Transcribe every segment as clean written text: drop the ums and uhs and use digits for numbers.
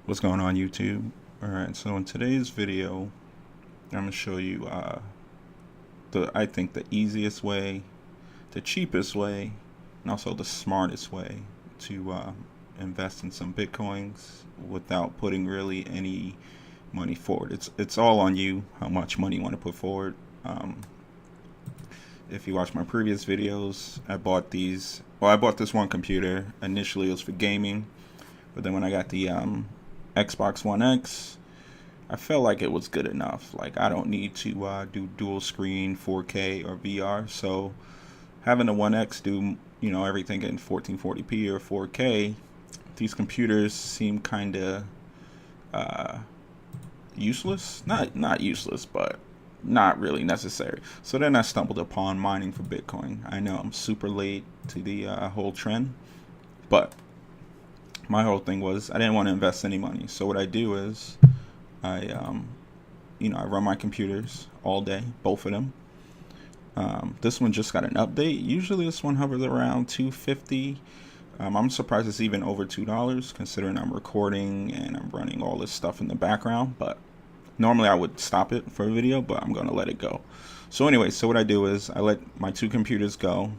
What's going on, YouTube? Alright, so in today's video I'm going to show you I think the easiest way, the cheapest way, and also the smartest way to invest in some bitcoins without putting really any money forward. It's all on you how much money you want to put forward. If you watch my previous videos, I bought this one computer. Initially it was for gaming, but then when I got the Xbox One X, I felt like it was good enough. Like, I don't need to do dual screen 4K or VR. So having the One X do everything in 1440p or 4K, these computers seem kind of useless. Not useless, but not really necessary. So then I stumbled upon mining for Bitcoin. I know I'm super late to the whole trend, but my whole thing was I didn't want to invest any money. So what I do is I run my computers all day, both of them. This one just got an update. Usually this one hovers around 250. I'm surprised it's even over $2 considering I'm recording and I'm running all this stuff in the background. But normally I would stop it for a video, but I'm going to let it go. So anyway, so what I do is I let my two computers go.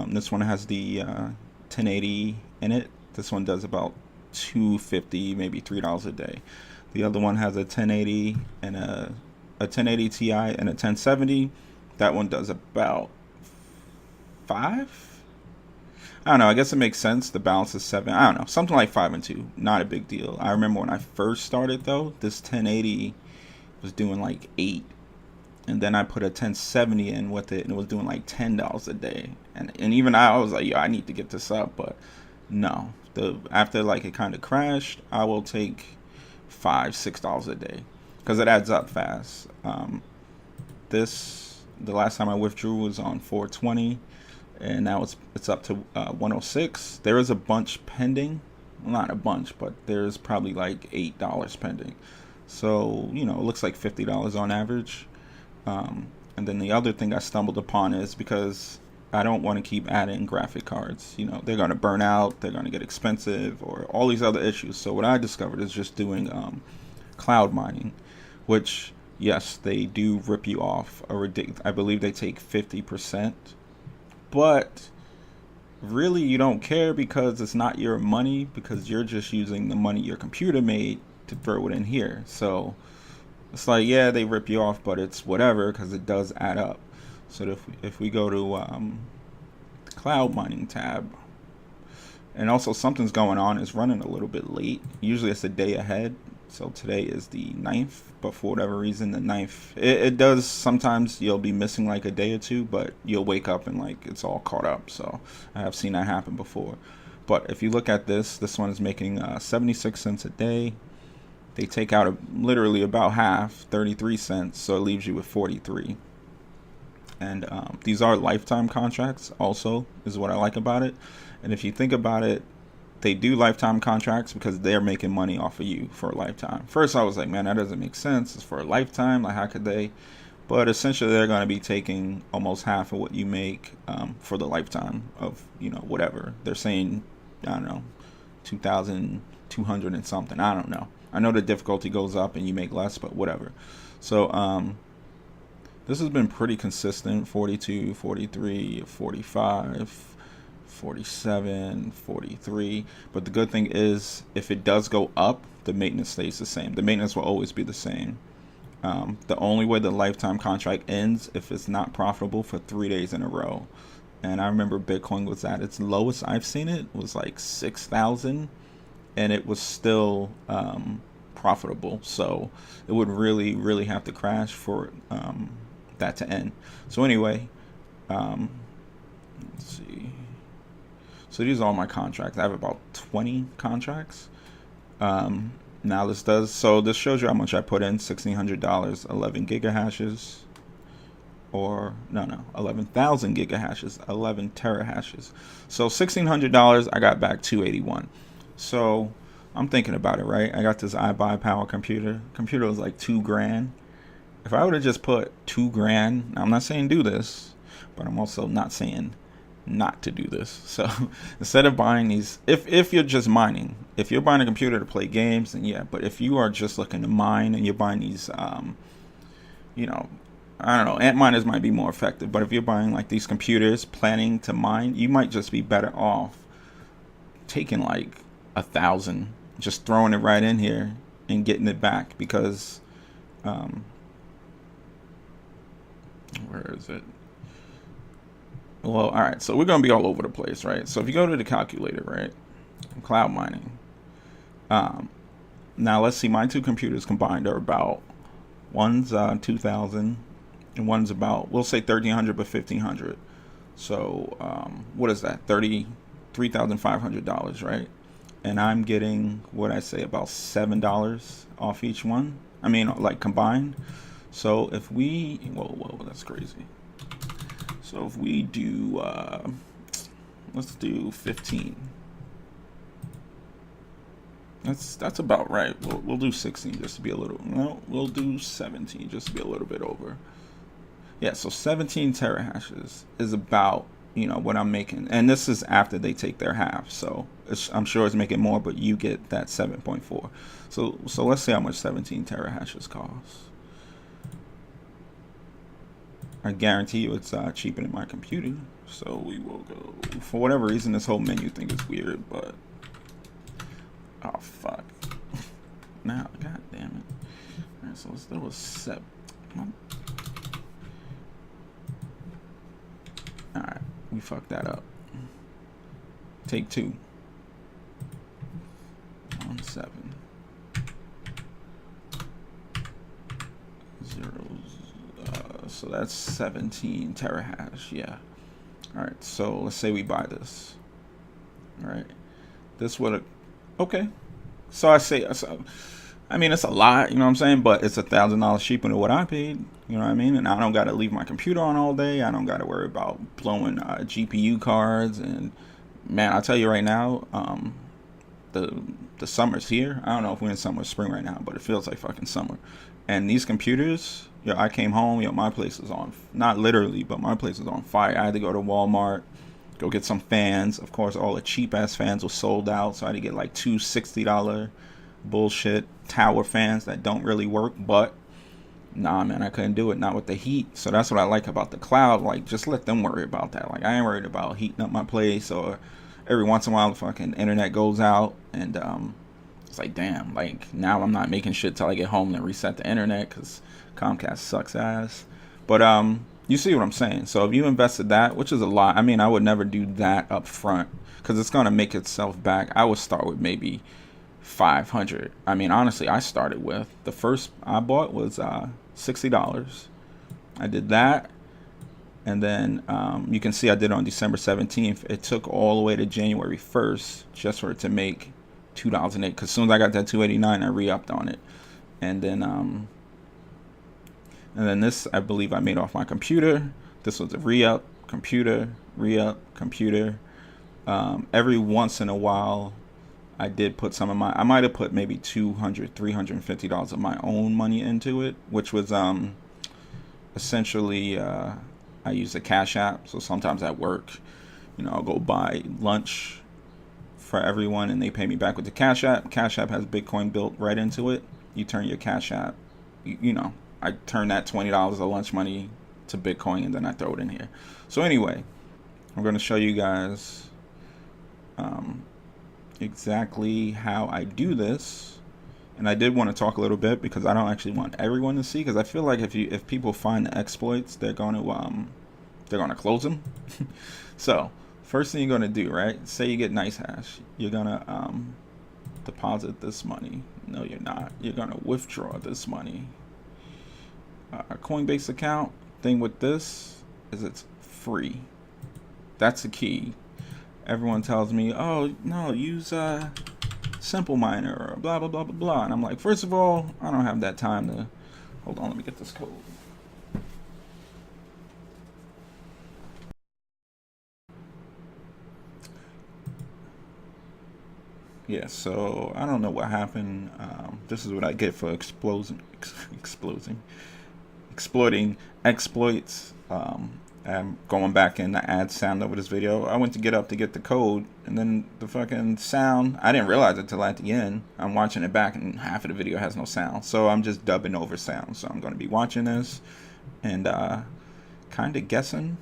This one has the 1080 in it. This one does about $2.50, maybe $3 a day. The other one has a 1080 and a 1080 Ti and a 1070. That one does about 5. I don't know. I guess it makes sense. The balance is 7. I don't know. Something like 5 and 2. Not a big deal. I remember when I first started though, this 1080 was doing like 8. And then I put a 1070 in with it and it was doing like $10 a day. And even I was like, yo, I need to get this up, but no. After like it kind of crashed, I will take $5-6 a day because it adds up fast. The last time I withdrew was on 420, and now it's up to 106. There is a bunch pending, well, not a bunch, but there's probably like $8 pending. So it looks like $50 on average. And then the other thing I stumbled upon is because I don't want to keep adding graphic cards. They're going to burn out, they're going to get expensive, or all these other issues. So what I discovered is just doing cloud mining, which, yes, they do rip you off I believe they take 50%, but really you don't care because it's not your money, because you're just using the money your computer made to throw it in here. So it's like, yeah, they rip you off, but it's whatever because it does add up. So if we go to the cloud mining tab, and also something's going on, it's running a little bit late. Usually it's a day ahead. So today is the 9th, but for whatever reason, the 9th, it does, sometimes you'll be missing like a day or two, but you'll wake up and like it's all caught up. So I have seen that happen before. But if you look at this one is making 76 cents a day. They take out literally about half, 33 cents, so it leaves you with 43. And these are lifetime contracts also, is what I like about it. And if you think about it, they do lifetime contracts because they're making money off of you for a lifetime. First I was like, man, that doesn't make sense. It's for a lifetime, like how could they? But essentially they're going to be taking almost half of what you make for the lifetime of whatever they're saying. I don't know, 2,200 and something. I don't know. I know the difficulty goes up and you make less, but whatever. So this has been pretty consistent. 42, 43, 45, 47, 43. But the good thing is, if it does go up, the maintenance stays the same. The maintenance will always be the same. The only way the lifetime contract ends if it's not profitable for 3 days in a row. And I remember Bitcoin was at its lowest I've seen it was like 6,000, and it was still profitable. So it would really have to crash for that to end. So anyway, let's see. So these are all my contracts. I have about 20 contracts. Now this shows you how much I put in. $1,600, 11 gigahashes, or no, 11,000 gigahashes, 11 terahashes. So $1,600, I got back 281. So I'm thinking about it, right? I got this iBuyPower computer. Computer was like $2,000. If I would have just put $2,000, now I'm not saying do this, but I'm also not saying not to do this. So instead of buying these, if you're just mining, if you're buying a computer to play games, then yeah. But if you are just looking to mine and you're buying these, you know, I don't know, ant miners might be more effective. But if you're buying like these computers planning to mine, you might just be better off taking like 1,000, just throwing it right in here and getting it back, because where is it? Well, all right, so we're going to be all over the place, right? So if you go to the calculator, right, cloud mining, now let's see, my two computers combined are about, one's 2,000 and one's about, we'll say 1,300 but 1,500. So what is that? $33,500, right? And I'm getting, what I say, about $7 off each one. I mean, like combined. So if we, whoa, that's crazy. So if we do, let's do 15. That's about right. We'll do 16 just to be a little. No, we'll do 17 just to be a little bit over. Yeah, so 17 terahashes is about, what I'm making, and this is after they take their half. So I'm sure it's making more, but you get that 7.4. So let's see how much 17 terahashes costs. I guarantee you it's cheaper than my computer. So we will go, for whatever reason, this whole menu thing is weird, but oh fuck. Now, god damn it. Alright, so that was 7. Alright, we fucked that up. Take 2. 1 7 0. So that's 17 terahash. Yeah. All right. So let's say we buy this. All right. This would. Okay. So I say. I mean, it's a lot. You know what I'm saying? But it's $1,000 cheaper than what I paid. You know what I mean? And I don't got to leave my computer on all day. I don't got to worry about blowing GPU cards. And man, I'll tell you right now, the summer's here. I don't know if we're in summer or spring right now, but it feels like fucking summer. And these computers, I came home, my place is on, not literally, but my place is on fire. I had to go to Walmart, go get some fans. Of course, all the cheap ass fans were sold out, so I had to get like two $60 bullshit tower fans that don't really work. But nah, man, I couldn't do it, not with the heat. So that's what I like about the cloud. Like, just let them worry about that. Like, I ain't worried about heating up my place, or every once in a while the fucking internet goes out, and it's like, damn, like now I'm not making shit till I get home and reset the internet because Comcast sucks ass. But you see what I'm saying. So if you invested that, which is a lot, I mean, I would never do that up front because it's gonna make itself back. I would start with maybe 500. I mean, honestly, I started with, the first I bought was $60. I did that, and then you can see I did it on December 17th. It took all the way to January 1st just for it to make $2.08. Because as soon as I got that $2.89, I re-upped on it, and then this, I believe I made off my computer. This was a re-up computer, re-up computer. Every once in a while, I did put some of my, I might have put maybe $200, $350 of my own money into it, which was essentially, I use a Cash App. So sometimes at work, I'll go buy lunch for everyone and they pay me back with the Cash App. Cash App has Bitcoin built right into it. You turn your Cash App, I turn that $20 of lunch money to Bitcoin, and then I throw it in here. So anyway, I'm going to show you guys exactly how I do this. And I did want to talk a little bit because I don't actually want everyone to see, because I feel like if people find the exploits, they're going to close them. So first thing you're going to do, right? Say you get Nicehash, you're going to deposit this money. No, you're not. You're going to withdraw this money. A Coinbase account, thing with this is it's free. That's the key. Everyone tells me, oh no, use Simple Miner or blah blah blah blah blah, and I'm like, first of all, I don't have that time to, hold on, let me get this code. Yeah, so I don't know what happened. This is what I get for exploiting exploits. Going back in the ad sound over this video, I went to get up to get the code, and then the fucking sound, I didn't realize it till at the end. I'm watching it back, and half of the video has no sound, so I'm just dubbing over sound. So I'm going to be watching this and kind of guessing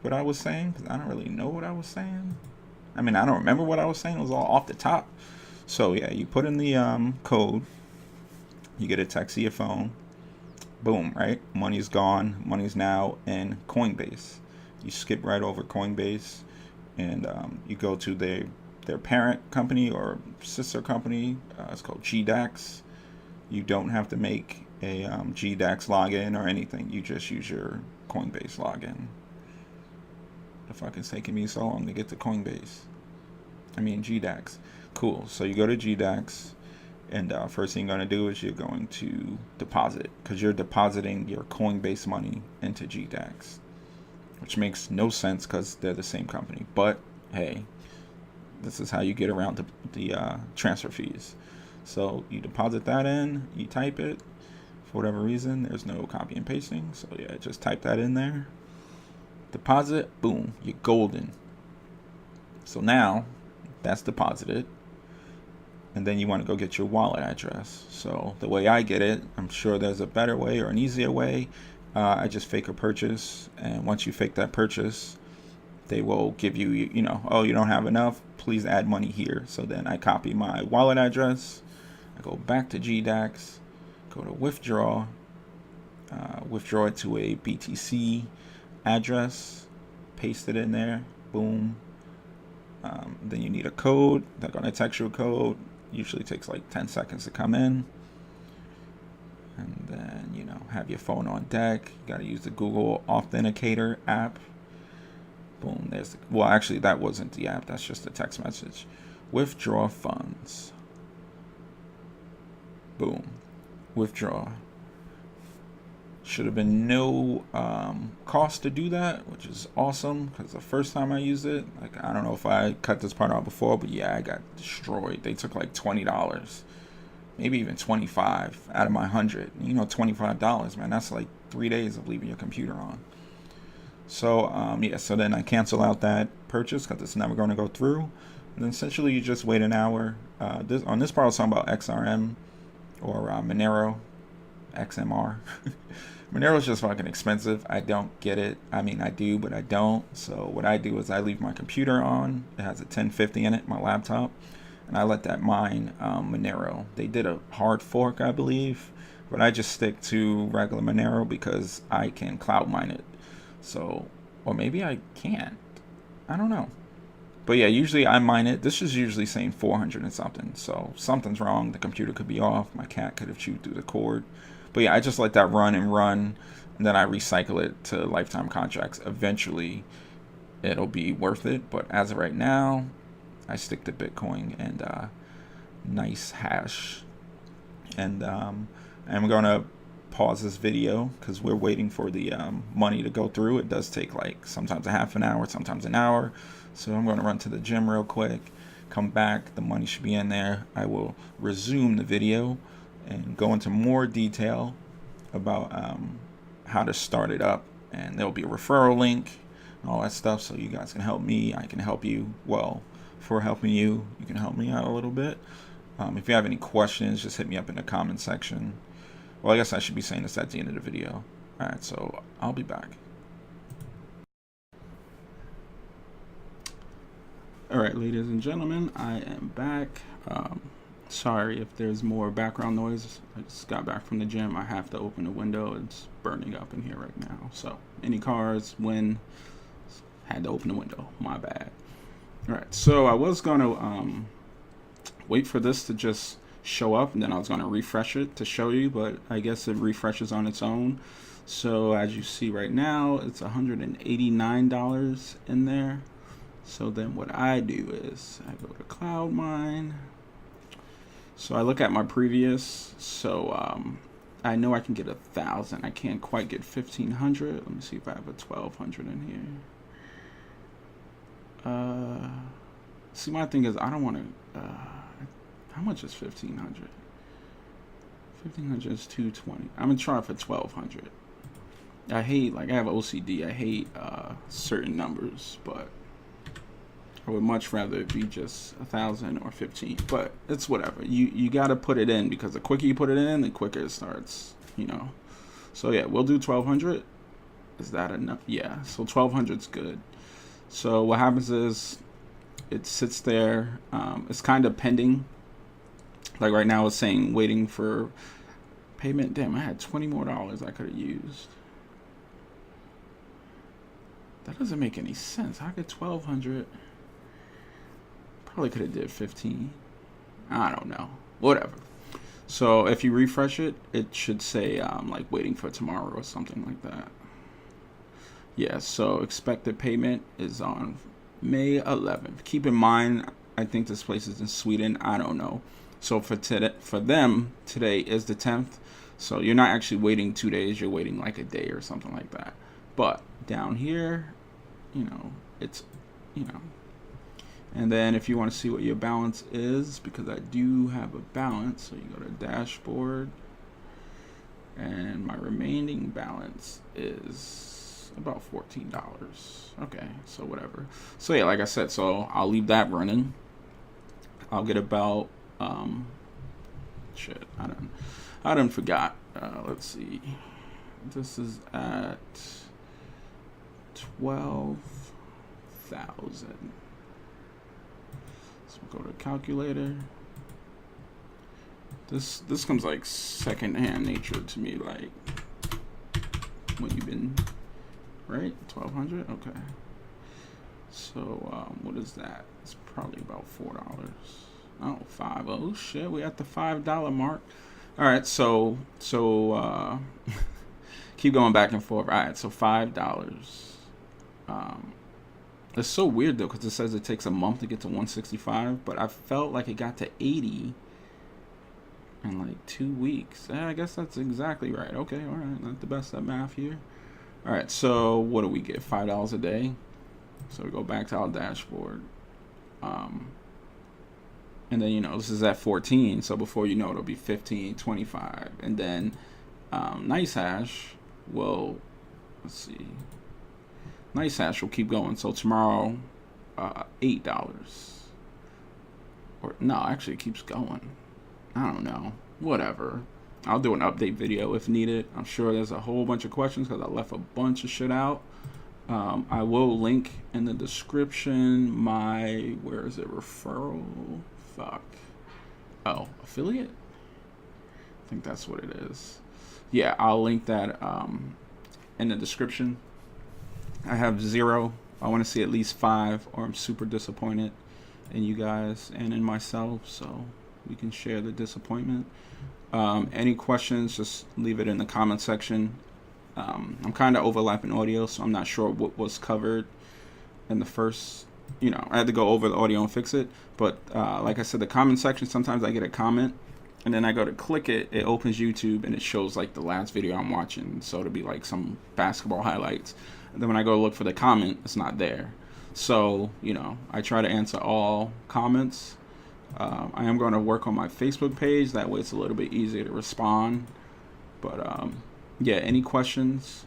what I was saying, because I don't really know what I was saying. I mean, I don't remember what I was saying. It was all off the top. So yeah, you put in the code, you get a text to your phone. Boom, right? Money's gone. Money's now in Coinbase. You skip right over Coinbase, and you go to their parent company or sister company. It's called GDAX. You don't have to make a GDAX login or anything. You just use your Coinbase login. The fuck is taking me so long to get to Coinbase? I mean GDAX. Cool. So you go to GDAX. And first thing you're going to do is you're going to deposit, because you're depositing your Coinbase money into GDAX, which makes no sense because they're the same company. But hey, this is how you get around the transfer fees. So you deposit that in, you type it. For whatever reason, there's no copy and pasting. So yeah, just type that in there. Deposit, boom, you're golden. So now that's deposited. And then you want to go get your wallet address. So the way I get it, I'm sure there's a better way or an easier way. I just fake a purchase, and once you fake that purchase, they will give you, you know, oh, you don't have enough, please add money here. So then I copy my wallet address, I go back to GDAX, go to withdraw, withdraw it to a BTC address, paste it in there, boom. Then you need a code. They're going to text you a code. Usually takes like 10 seconds to come in. And then, you know, have your phone on deck. You got to use the Google Authenticator app. Boom. There's the, well, actually, that wasn't the app. That's just a text message. Withdraw funds. Boom. Withdraw. Should have been no cost to do that, which is awesome, because the first time I used it, like, I don't know if I cut this part out before, but yeah, I got destroyed. They took like $20, maybe even $25 out of my $100. You know, $25, man, that's like 3 days of leaving your computer on. So yeah, so then I cancel out that purchase because it's never going to go through. And then essentially you just wait an hour. On this part I was talking about XRM or Monero, XMR. Monero's just fucking expensive. I don't get it. I mean, I do, but I don't. So what I do is I leave my computer on. It has a 1050 in it, my laptop, and I let that mine Monero. They did a hard fork, I believe, but I just stick to regular Monero because I can cloud mine it. So, or maybe I can't. I don't know. But yeah, usually I mine it. This is usually saying 400 and something. So something's wrong. The computer could be off. My cat could have chewed through the cord. But yeah, I just let that run, and then I recycle it to lifetime contracts. Eventually, it'll be worth it. But as of right now, I stick to Bitcoin and Nicehash. And I'm going to pause this video because we're waiting for the money to go through. It does take like sometimes a half an hour, sometimes an hour. So I'm going to run to the gym real quick, come back. The money should be in there. I will resume the video and go into more detail about how to start it up, and there'll be a referral link and all that stuff, so you guys can help me, I can help you. Well, for helping you, you can help me out a little bit. If you have any questions, just hit me up in the comment section. Well, I guess I should be saying this at the end of the video. Alright, so I'll be back. Alright, ladies and gentlemen, I am back. Sorry if there's more background noise. I just got back from the gym. I have to open the window. It's burning up in here right now. So any cars, wind, had to open the window. My bad. All right. So I was going to wait for this to just show up, and then I was going to refresh it to show you, but I guess it refreshes on its own. So as you see right now, it's $189 in there. So then what I do is I go to Cloud Mine. So I look at my previous, so I know I can get 1,000. I can't quite get 1,500. Let me see if I have a 1,200 in here. See, my thing is I don't want to, how much is 1,500? 1,500 is 220. I'm going to try for 1,200. I hate, like, I have OCD. I hate certain numbers, but I would much rather it be just 1,000 or 15. But it's whatever. You got to put it in, because the quicker you put it in, the quicker it starts. So yeah, we'll do 1,200. Is that enough? Yeah. So 1,200 is good. So what happens is it sits there. It's kind of pending. Like right now, it's saying waiting for payment. Damn, I had $20 more I could have used. That doesn't make any sense. How could 1,200? Probably could have did 15. I don't know. Whatever. So if you refresh it, it should say like waiting for tomorrow or something like that. Yeah. So expected payment is on May 11th. Keep in mind, I think this place is in Sweden. I don't know. So for them, today is the 10th. So you're not actually waiting 2 days. You're waiting like a day or something like that. But down here, it's, and then if you want to see what your balance is, because I do have a balance, so you go to dashboard, and my remaining balance is about $14. Okay, so whatever. So yeah, like I said, so I'll leave that running. I'll get about shit. I done forgot. Let's see. This is at 12,000. So we'll go to calculator. This comes like second-hand nature to me, like when you've been right 1,200. Okay. So what is that? It's probably about $4. Oh, $5. Oh shit, we at the $5 mark. All right, so keep going back and forth. All right, so $5. It's so weird though, because it says it takes a month to get to 165, but I felt like it got to 80 in like 2 weeks. I guess that's exactly right. Okay, all right, not the best at math here. All right, so what do we get? $5 a day. So we go back to our dashboard. And then, this is at 14. So before you know, it'll be 15, 25. And then Nicehash will, let's see. Nicehash will keep going. So tomorrow, $8. Or no, actually it keeps going. I don't know. Whatever. I'll do an update video if needed. I'm sure there's a whole bunch of questions because I left a bunch of shit out. I will link in the description my, where is it, referral? Fuck. Oh, affiliate? I think that's what it is. Yeah, I'll link that in the description. I have 0. I want to see at least 5, or I'm super disappointed in you guys and in myself, so we can share the disappointment. Any questions, just leave it in the comment section. I'm kind of overlapping audio, so I'm not sure what was covered in the first, I had to go over the audio and fix it. But like I said, the comment section, sometimes I get a comment, and then I go to click it, it opens YouTube, and it shows like the last video I'm watching. So it'll be like some basketball highlights. And then when I go look for the comment, it's not there. So, I try to answer all comments. I am going to work on my Facebook page. That way it's a little bit easier to respond. But yeah, any questions,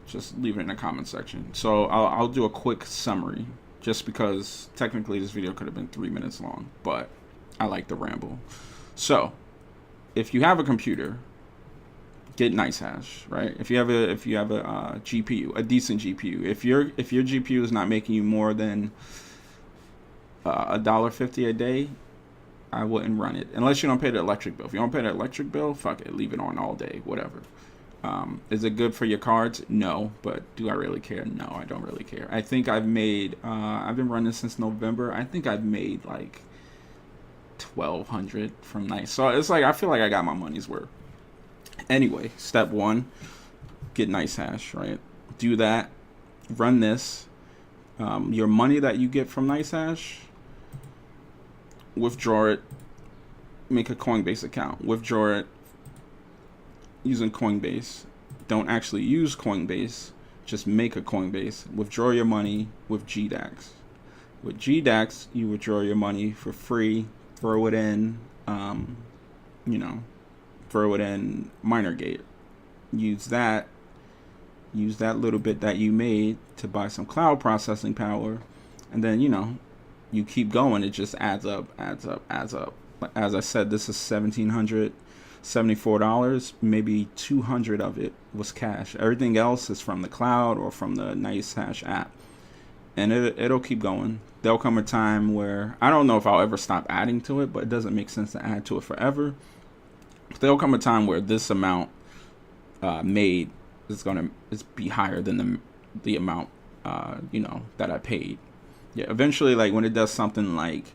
just leave it in the comment section. So I'll do a quick summary, just because technically this video could have been 3 minutes long, but I like to ramble. So if you have a computer, get Nicehash, right? If you have a GPU, a decent GPU, if your GPU is not making you more than $1.50 a day, I wouldn't run it unless you don't pay the electric bill. If you don't pay the electric bill, fuck it, leave it on all day, whatever. Is it good for your cards? No, but do I really care? No, I don't really care. I think I've made, I've been running since November. I think I've made like 1,200 from Nice. So it's like, I feel like I got my money's worth. Anyway, step 1, get Nicehash, right? Do that, run this. Your money that you get from Nicehash, withdraw it, make a Coinbase account, withdraw it using Coinbase. Don't actually use Coinbase, just make a Coinbase. Withdraw your money with GDAX. With GDAX, you withdraw your money for free, throw it in, throw it in Minergate. Use that use that little bit that you made to buy some cloud processing power, and then you keep going. It just adds up, adds up, adds up. As I said, this is $1,774. Maybe 200 of it was cash. Everything else is from the cloud or from the Nicehash app, and it'll keep going. There'll come a time where I don't know if I'll ever stop adding to it, but it doesn't make sense to add to it forever. There'll come a time where this amount made is gonna be higher than the amount that I paid. Yeah, eventually, like when it does something like,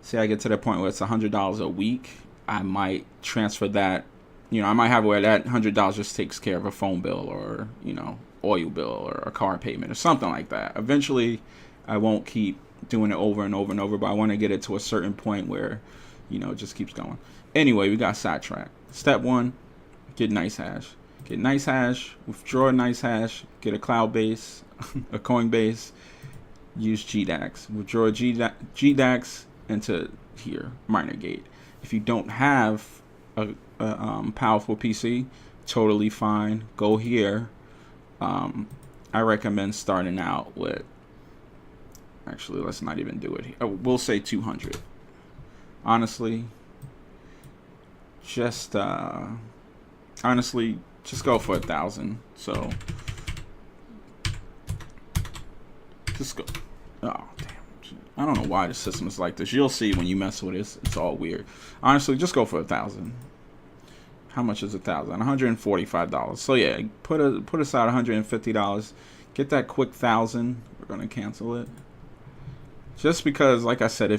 say I get to the point where it's $100 a week, I might transfer that. I might have where that $100 just takes care of a phone bill or oil bill or a car payment or something like that. Eventually, I won't keep doing it over and over and over, but I want to get it to a certain point where it just keeps going. Anyway, we got sidetracked. Step 1, get Nicehash. Get Nicehash, withdraw Nicehash, get a cloud base, a Coinbase, use GDAX. Withdraw GDAX into here, Minergate. If you don't have a powerful PC, totally fine. Go here. I recommend starting out with, actually, let's not even do it here. We'll say 200. Honestly, just go for 1,000. So just go. Oh, damn. I don't know why the system is like this. You'll see when you mess with it. It's all weird. Honestly, just go for 1,000. How much is 1,000? $145. So yeah, put aside $150. Get that quick 1,000. We're gonna cancel it. Just because, like I said,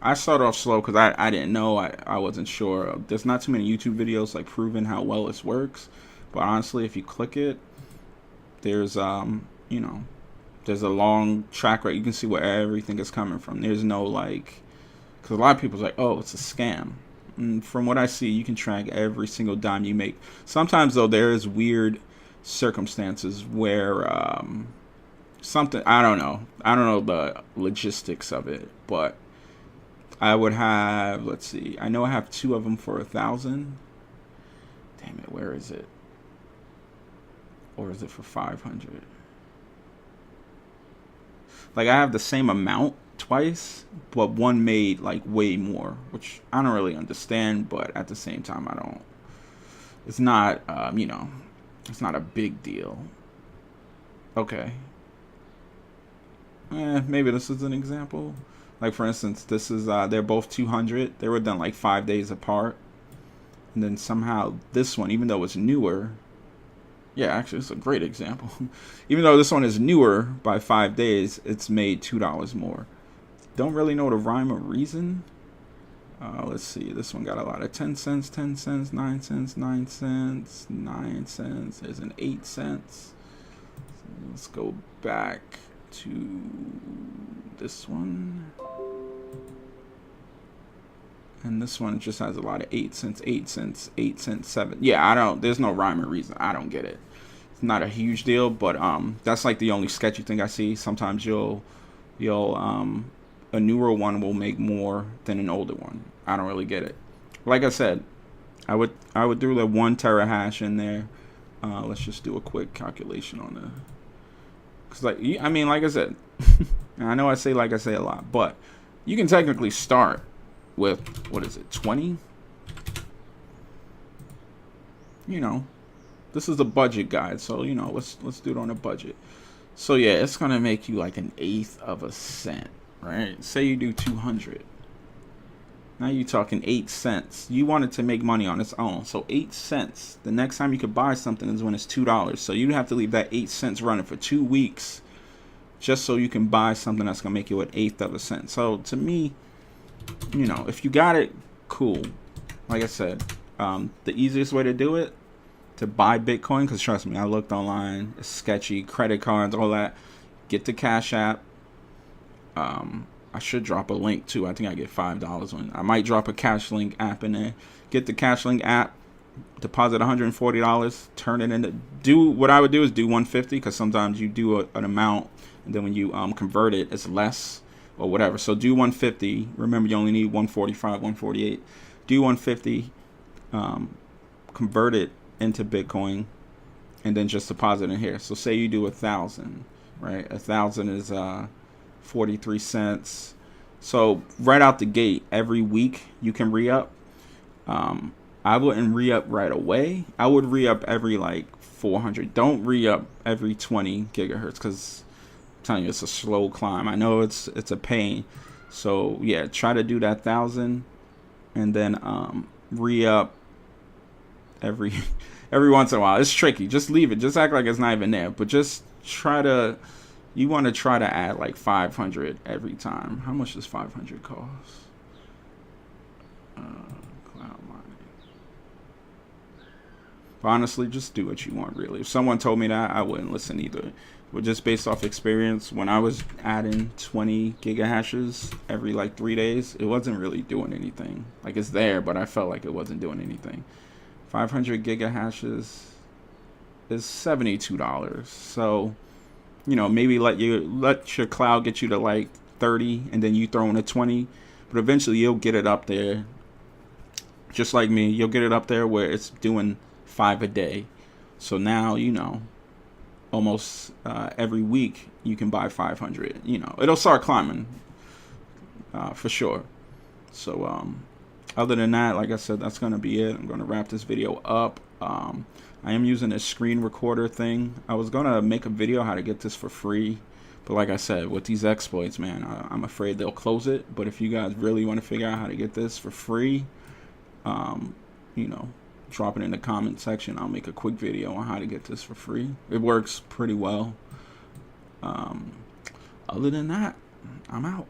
I started off slow because I didn't know. I wasn't sure. There's not too many YouTube videos like proving how well this works. But honestly, if you click it, there's there's a long track record. You can see where everything is coming from. There's no because a lot of people's like, oh, it's a scam. And from what I see, you can track every single dime you make. Sometimes though, there is weird circumstances where something, I don't know the logistics of it, but I would have, let's see, I know I have 2 of them for 1,000. Damn it, where is it? Or is it for 500? Like, I have the same amount twice, but one made way more, which I don't really understand, but at the same time, it's not, it's not a big deal. Okay. Maybe this is an example. Like, for instance, this is, they're both 200. They were done 5 days apart. And then somehow this one, even though it's newer, yeah, actually, it's a great example. Even though this one is newer by 5 days, it's made $2 more. Don't really know the rhyme or reason. Let's see. This one got a lot of 10 cents, 10 cents, 9 cents, 9 cents, 9 cents. There's an 8 cents. Let's go back to this one. And this one just has a lot of 8 cents, 8 cents, 8 cents, 7. Yeah, there's no rhyme or reason. I don't get it. It's not a huge deal, but that's the only sketchy thing I see. Sometimes a newer one will make more than an older one. I don't really get it. Like I said, I would do 1 terahash in there. Let's just do a quick calculation on the, because like I said, I know I say a lot, but you can technically start with, what is it, 20? This is a budget guide, so let's do it on a budget. So yeah, it's gonna make you 1/8 of a cent, right? Say you do 200. Now you're talking 8 cents. You want it to make money on its own, so 8 cents. The next time you could buy something is when it's $2. So you'd have to leave that 8 cents running for 2 weeks, just so you can buy something that's gonna make you 1/8 of a cent. So to me, if you got it, cool. Like I said, the easiest way to do it, to buy Bitcoin, because trust me, I looked online, it's sketchy, credit cards, all that. Get the Cash App. I should drop a link too. I think I get $5 on it. I might drop a Cash Link app in there. Get the Cash Link app, deposit $140, turn it into, what I would do is do 150, because sometimes you do an amount, and then when you convert it, it's less or whatever. So do 150. Remember, you only need 145, 148. Do 150, convert it into Bitcoin, and then just deposit in here. So say you do 1,000, right? 1,000 is 43 cents. So right out the gate, every week you can re-up. I wouldn't re-up right away. I would re-up every like 400. Don't re-up every 20 gigahertz, because I'm telling you, it's a slow climb. I know it's a pain. So yeah, try to do that 1,000, and then re-up every every once in a while. It's tricky. Just leave it. Just act like it's not even there. But just try to. You want to try to add like 500 every time. How much does 500 cost? Cloud mining. But honestly, just do what you want, really. If someone told me that, I wouldn't listen either. But just based off experience, when I was adding 20 gigahashes every like 3 days, it wasn't really doing anything. Like, it's there, but I felt like it wasn't doing anything. 500 gigahashes is $72. So, you know, maybe let your cloud get you to like 30, and then you throw in a 20. But eventually you'll get it up there. Just like me, you'll get it up there where it's doing 5 a day. So now, you know, almost every week you can buy 500. You know, it'll start climbing for sure. So other than that, like I said, that's gonna be it. I'm gonna wrap this video up. I am using a screen recorder thing. I was gonna make a video how to get this for free, but like I said, with these exploits, man, I'm afraid they'll close it. But if you guys really want to figure out how to get this for free, you know, drop it in the comment section. I'll make a quick video on how to get this for free. It works pretty well. Other than that, I'm out.